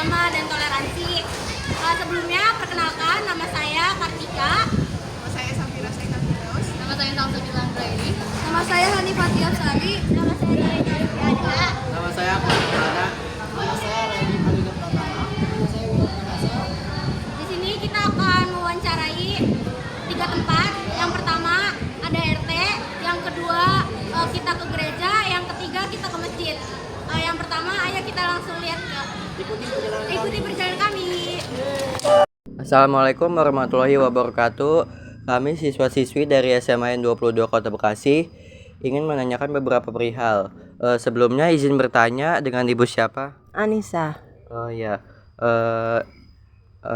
beragama dan toleransi. Sebelumnya perkenalkan, nama saya Kartika. Nama saya Safira Sekar Firdaus. Nama saya Samsudin Landra. Nama saya Hanifati Absari. Nama saya Dara. Nama saya Pratama. Nama saya Reni Alida Pratama. Nama saya William Pratama. Di sini kita akan mewawancarai 3 tempat. Yang pertama ada RT, yang kedua kita ke gereja, yang ketiga kita ke masjid. Yang pertama, ayo kita langsung lihat ke ikuti perjalanan kami. Assalamualaikum warahmatullahi wabarakatuh. Kami siswa-siswi dari SMA N22 Kota Bekasi ingin menanyakan beberapa perihal. Sebelumnya izin bertanya, dengan ibu siapa? Anissa. Oh ya,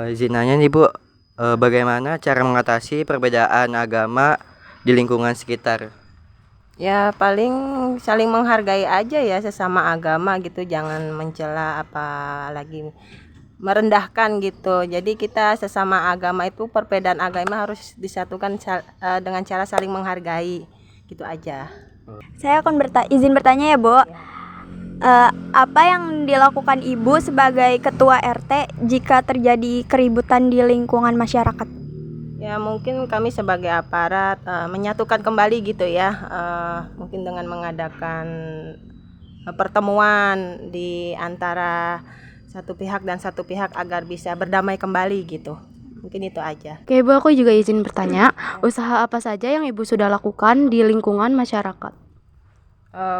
izin nanya nih Bu, bagaimana cara mengatasi perbedaan agama di lingkungan sekitar? Ya paling saling menghargai aja ya sesama agama gitu, jangan mencela apalagi merendahkan gitu. Jadi kita sesama agama itu, perbedaan agama harus disatukan dengan cara saling menghargai gitu aja. Saya akan izin bertanya ya Bu. Apa yang dilakukan Ibu sebagai ketua RT jika terjadi keributan di lingkungan masyarakat? Ya mungkin kami sebagai aparat menyatukan kembali gitu ya, mungkin dengan mengadakan pertemuan di antara satu pihak dan satu pihak agar bisa berdamai kembali gitu. Mungkin itu aja. Oke Ibu, aku juga izin bertanya, usaha apa saja yang Ibu sudah lakukan di lingkungan masyarakat?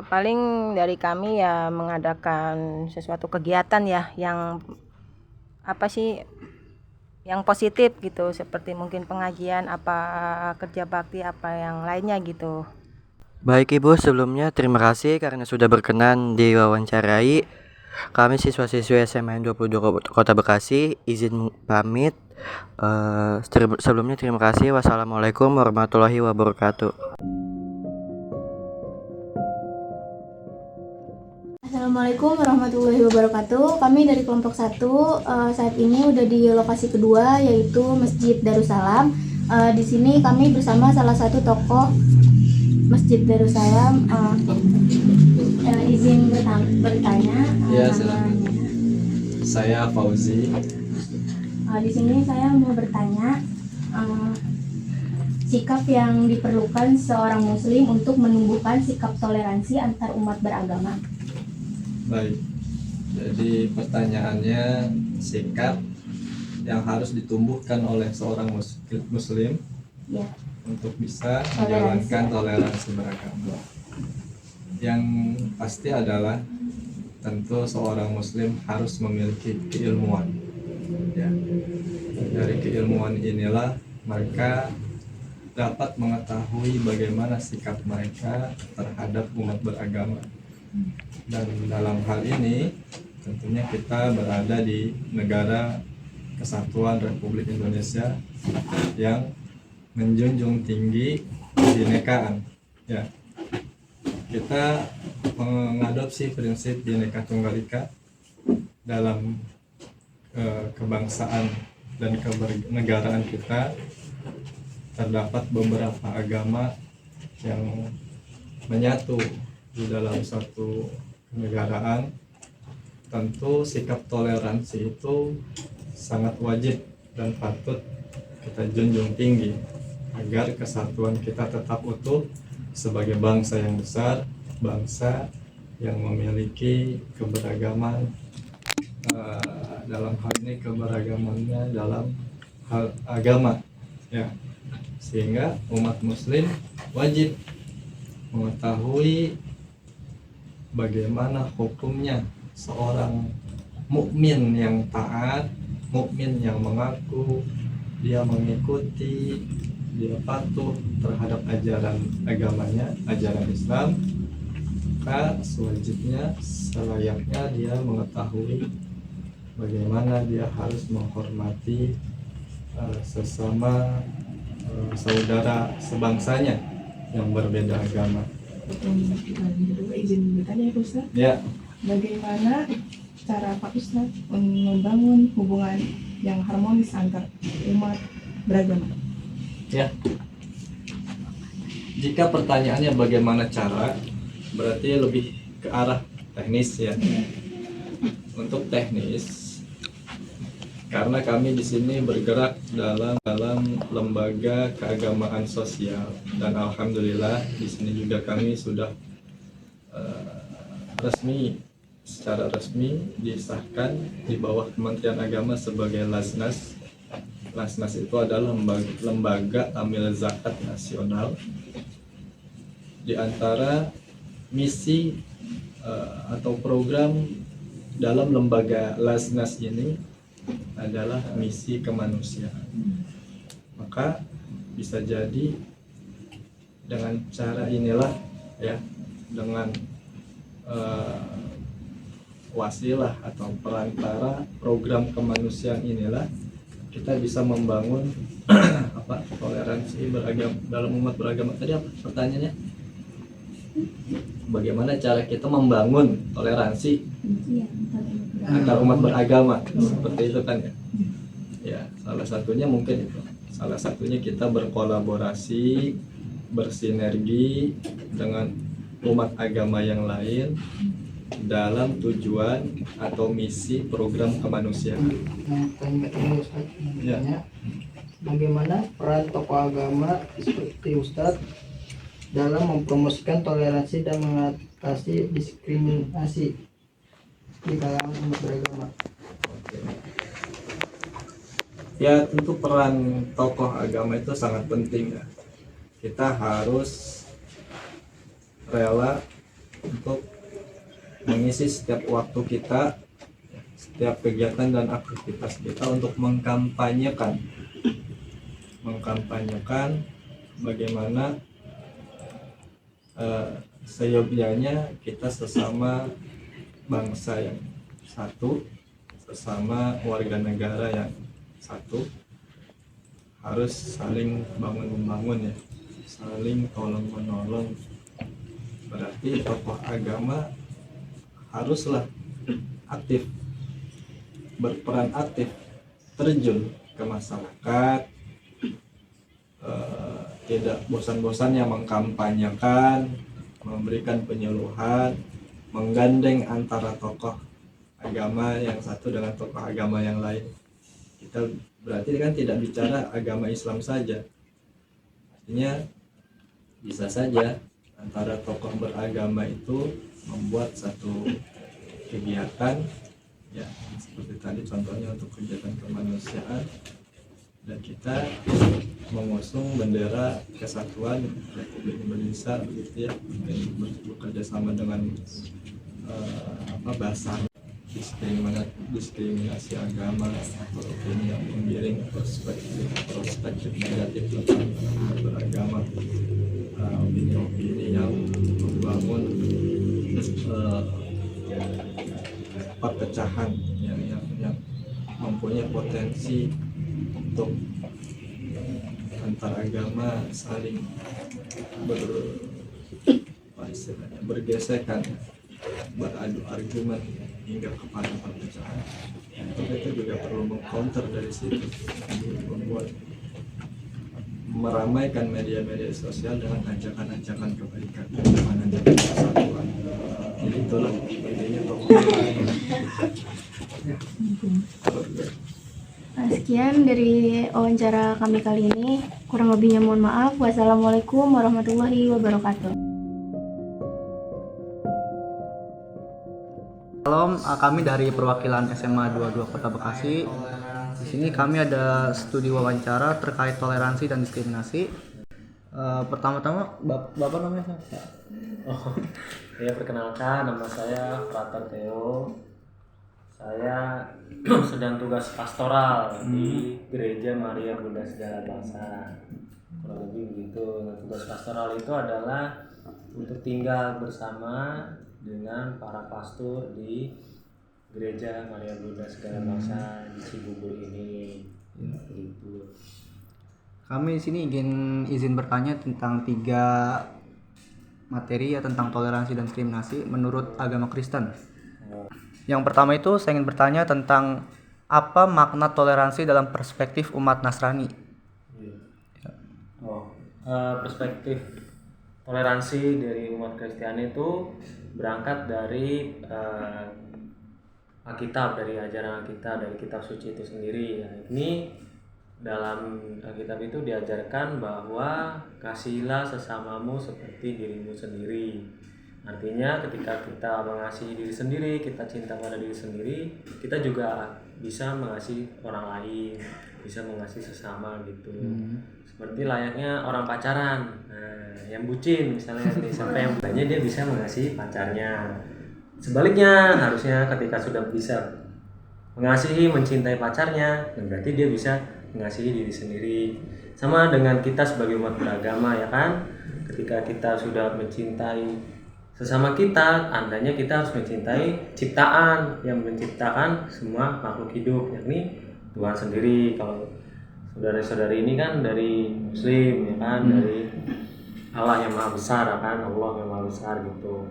Paling dari kami ya mengadakan sesuatu kegiatan ya yang yang positif gitu, seperti mungkin pengajian, kerja bakti, apa yang lainnya gitu. Baik Ibu, sebelumnya terima kasih karena sudah berkenan diwawancarai. Kami siswa-siswi SMA N22 Kota Bekasi izin pamit. Sebelumnya terima kasih. Wassalamualaikum warahmatullahi wabarakatuh. Assalamualaikum warahmatullahi wabarakatuh. Kami dari kelompok 1 saat ini udah di lokasi kedua, yaitu Masjid Darussalam. Di sini kami bersama salah satu tokoh Masjid Darussalam. Izin bertanya. Ya, namanya. Saya Fauzi. Di sini saya mau bertanya sikap yang diperlukan seorang muslim untuk menumbuhkan sikap toleransi antar umat beragama. Baik. Jadi pertanyaannya, sikap yang harus ditumbuhkan oleh seorang muslim Ya. untuk bisa menjalankan toleransi beragama. Yang pasti adalah tentu seorang muslim harus memiliki keilmuan. Ya. Dari keilmuan inilah mereka dapat mengetahui bagaimana sikap mereka terhadap umat beragama. Dan dalam hal ini tentunya kita berada di negara Kesatuan Republik Indonesia yang menjunjung tinggi kebinekaan. Ya, kita mengadopsi prinsip Bhinneka Tunggal Ika dalam kebangsaan dan kenegaraan kita. Terdapat beberapa agama yang menyatu di dalam suatu kenegaraan. Tentu sikap toleransi itu sangat wajib dan patut kita junjung tinggi agar kesatuan kita tetap utuh sebagai bangsa yang besar, bangsa yang memiliki keberagaman, dalam hal ini keberagamannya dalam hal agama, ya, sehingga umat muslim wajib mengetahui bagaimana hukumnya seorang mukmin yang taat, mukmin yang mengaku dia mengikuti, dia patuh terhadap ajaran agamanya, ajaran Islam. Maka sewajibnya, selayaknya dia mengetahui bagaimana dia harus menghormati sesama saudara sebangsanya yang berbeda agama. Izin bertanya ya Pak Ustadz. Ya. Bagaimana cara Pak Ustadz membangun hubungan yang harmonis antar umat beragama? Ya. Jika pertanyaannya bagaimana cara, berarti lebih ke arah teknis ya. Untuk teknis, karena kami di sini bergerak dalam lembaga keagamaan sosial, dan alhamdulillah di sini juga kami sudah secara resmi disahkan di bawah Kementerian Agama sebagai Lasnas. Lasnas itu adalah lembaga amil zakat nasional. Di antara misi atau program dalam lembaga Lasnas ini adalah misi kemanusiaan. Maka bisa jadi dengan cara inilah ya, dengan wasilah atau perantara program kemanusiaan inilah kita bisa membangun toleransi beragama dalam umat beragama. Tadi apa pertanyaannya? Bagaimana cara kita membangun toleransi antar umat beragama, seperti itu kan ya? Ya, salah satunya mungkin itu. Salah satunya kita berkolaborasi, bersinergi dengan umat agama yang lain dalam tujuan atau misi program kemanusiaan. Tanya ini Ustaz, bagaimana peran tokoh agama seperti Ustadz dalam mempromosikan toleransi dan mengatasi diskriminasi di kalangan umat beragama? Ya, tentu peran tokoh agama itu sangat penting ya. Kita harus rela untuk mengisi setiap waktu kita, setiap kegiatan dan aktivitas kita untuk mengkampanyekan bagaimana seyogyanya kita sesama bangsa yang satu, sesama warga negara yang satu, harus saling bangun-membangun ya, saling tolong-menolong. Berarti tokoh agama haruslah aktif, berperan aktif, terjun ke masyarakat, tidak bosan-bosannya mengkampanyekan, memberikan penyuluhan, menggandeng antara tokoh agama yang satu dengan tokoh agama yang lain. Kita berarti kan tidak bicara agama Islam saja, artinya bisa saja antara tokoh beragama itu membuat satu kegiatan ya, seperti tadi contohnya untuk kegiatan kemanusiaan, dan kita mengusung bendera kesatuan Republik Indonesia begitu ya, bekerja sama dengan bahasa diskriminasi agama atau opini yang menggiring perspektif negatif tentang beragama, opini-opini yang membangun perpecahan yang mempunyai potensi untuk antar agama saling bergesekan, beradu argumen hingga kepada perpecahan. Kita juga perlu mengcounter dari situ, membuat meramaikan media-media sosial dengan ajakan-ajakan kebaikan, dengan ajakan persatuan. Jadi itulah intinya Sekian dari wawancara kami kali ini. Kurang lebihnya mohon maaf. Wassalamualaikum warahmatullahi wabarakatuh. Salam, kami dari perwakilan SMA 22 Kota Bekasi. Di sini kami ada studi wawancara terkait toleransi dan diskriminasi. Pertama-tama, Bapak namanya siapa? Oh, ya, perkenalkan, nama saya Frater Theo. Saya sedang tugas pastoral di Gereja Maria Bunda Segala Bangsa. Kurang lebih begitu. Nah, tugas pastoral itu adalah untuk tinggal bersama dengan para pastor di Gereja Maria Bunda Segala Bangsa di Cibubur ini. Begitu. Kami di sini izin bertanya tentang 3 materi ya, tentang toleransi dan diskriminasi menurut agama Kristen. Yang pertama itu saya ingin bertanya tentang apa makna toleransi dalam perspektif umat Nasrani. Perspektif toleransi dari umat Kristiani itu berangkat dari Alkitab, dari ajaran Alkitab, dari kitab suci itu sendiri. Ya, ini dalam Alkitab itu diajarkan bahwa kasihilah sesamamu seperti dirimu sendiri. Artinya ketika kita mengasihi diri sendiri, kita cinta pada diri sendiri, kita juga bisa mengasihi orang lain, bisa mengasihi sesama gitu. Seperti layaknya orang pacaran. Nah, yang bucin misalnya nih, sampai yang bucinnya dia bisa mengasihi pacarnya. Sebaliknya harusnya ketika sudah bisa mengasihi, mencintai pacarnya, berarti dia bisa mengasihi diri sendiri. Sama dengan kita sebagai umat beragama ya kan, ketika kita sudah mencintai sesama kita, andanya kita harus mencintai ciptaan yang menciptakan semua makhluk hidup, yakni Tuhan sendiri. Kalau saudara-saudari ini kan dari Muslim ya kan, dari Allah yang Maha Besar ya kan, Allah yang Maha Besar gitu.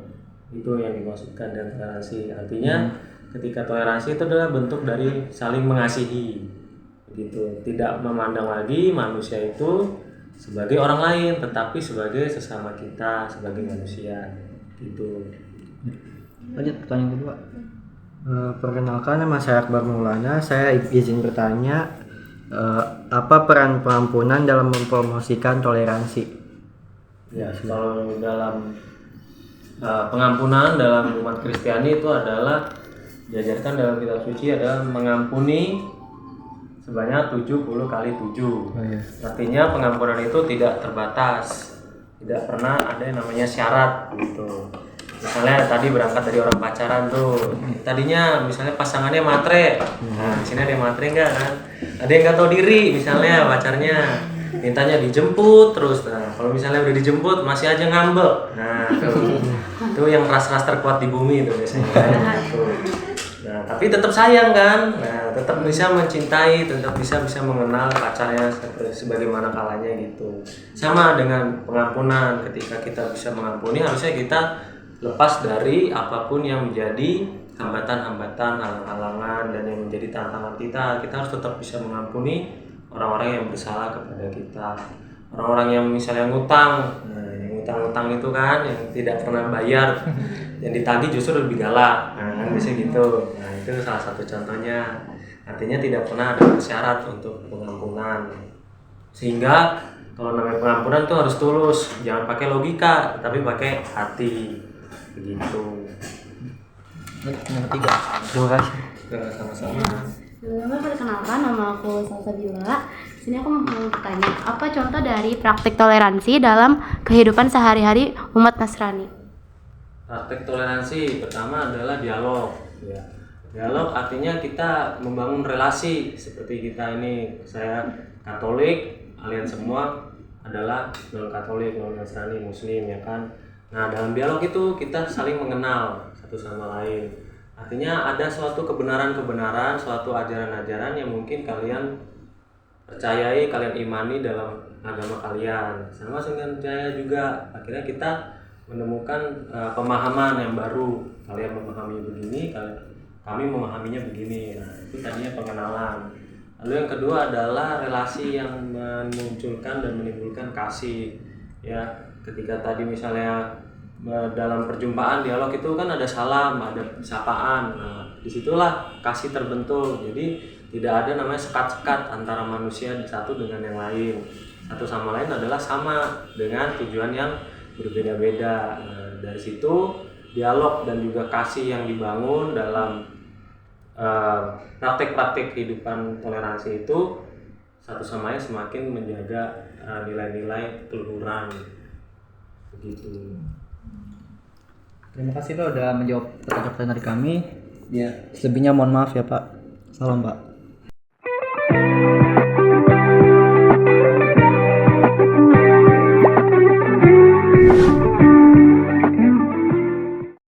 Itu yang dimaksudkan dengan toleransi. Artinya ketika toleransi itu adalah bentuk dari saling mengasihi gitu, tidak memandang lagi manusia itu sebagai orang lain, tetapi sebagai sesama kita, sebagai manusia gitu. Lanjut pertanyaan kedua. Perkenalkan, nama saya Akbar Maulana. Saya izin bertanya, apa peran pengampunan dalam mempromosikan toleransi? Ya, kalau dalam pengampunan dalam umat Kristiani itu adalah diajarkan dalam kitab suci adalah mengampuni sebanyak 70 kali 7. Artinya pengampunan itu tidak terbatas, tidak pernah ada yang namanya syarat gitu. Misalnya tadi berangkat dari orang pacaran tuh, tadinya misalnya pasangannya matre, nah di sini ada yang matre enggak kan? Ada yang nggak tahu diri, misalnya pacarnya mintanya dijemput terus. Nah kalau misalnya udah dijemput masih aja ngambek, nah itu yang ras-ras terkuat di bumi itu biasanya kan? Nah tapi tetap sayang kan, nah tetap bisa mencintai, tetap bisa mengenal pacarnya sebagaimana kalanya gitu. Sama dengan pengampunan, ketika kita bisa mengampuni harusnya kita lepas dari apapun yang menjadi hambatan-hambatan, halang-halangan, dan yang menjadi tantangan kita. Kita harus tetap bisa mengampuni orang-orang yang bersalah kepada kita. Orang-orang yang misalnya ngutang, nah yang ngutang-ngutang itu kan yang tidak pernah bayar, yang ditagih justru lebih galak, nah kan bisa gitu. Nah itu salah satu contohnya. Artinya tidak pernah ada syarat untuk pengampunan. Sehingga kalau namanya pengampunan tuh harus tulus, jangan pakai logika, tapi pakai hati. Begitu. Yang ketiga. Terima kasih. Sama-sama. Sebelumnya perkenalkan, nama aku Salsa Biola. Di sini aku mau bertanya, apa contoh dari praktik toleransi dalam kehidupan sehari-hari umat Nasrani? Praktek toleransi pertama adalah dialog. Ya. Dialog artinya kita membangun relasi. Seperti kita ini, saya Katolik, kalian semua adalah non Katolik, non Nasrani, Muslim ya kan. Nah dalam dialog itu kita saling mengenal satu sama lain. Artinya ada suatu kebenaran-kebenaran, suatu ajaran-ajaran yang mungkin kalian percayai, kalian imani dalam agama kalian. Sama dengan saya juga. Akhirnya kita menemukan pemahaman yang baru. Kalian memahami begini, kami memahaminya begini. Nah, itu tadinya pengenalan. Lalu yang kedua adalah relasi yang memunculkan dan menimbulkan kasih. Ya, ketika tadi misalnya dalam perjumpaan dialog itu kan ada salam, ada sapaan. Nah, disitulah kasih terbentuk. Jadi tidak ada namanya sekat-sekat antara manusia satu dengan yang lain. Satu sama lain adalah sama dengan tujuan yang berbeda-beda. Nah, dari situ dialog dan juga kasih yang dibangun dalam praktik-praktik kehidupan toleransi itu satu sama lain semakin menjaga nilai-nilai keluhuran. Begitu. Terima kasih Pak udah menjawab pertanyaan dari kami. Ya. Selebihnya mohon maaf ya Pak. Salam Pak.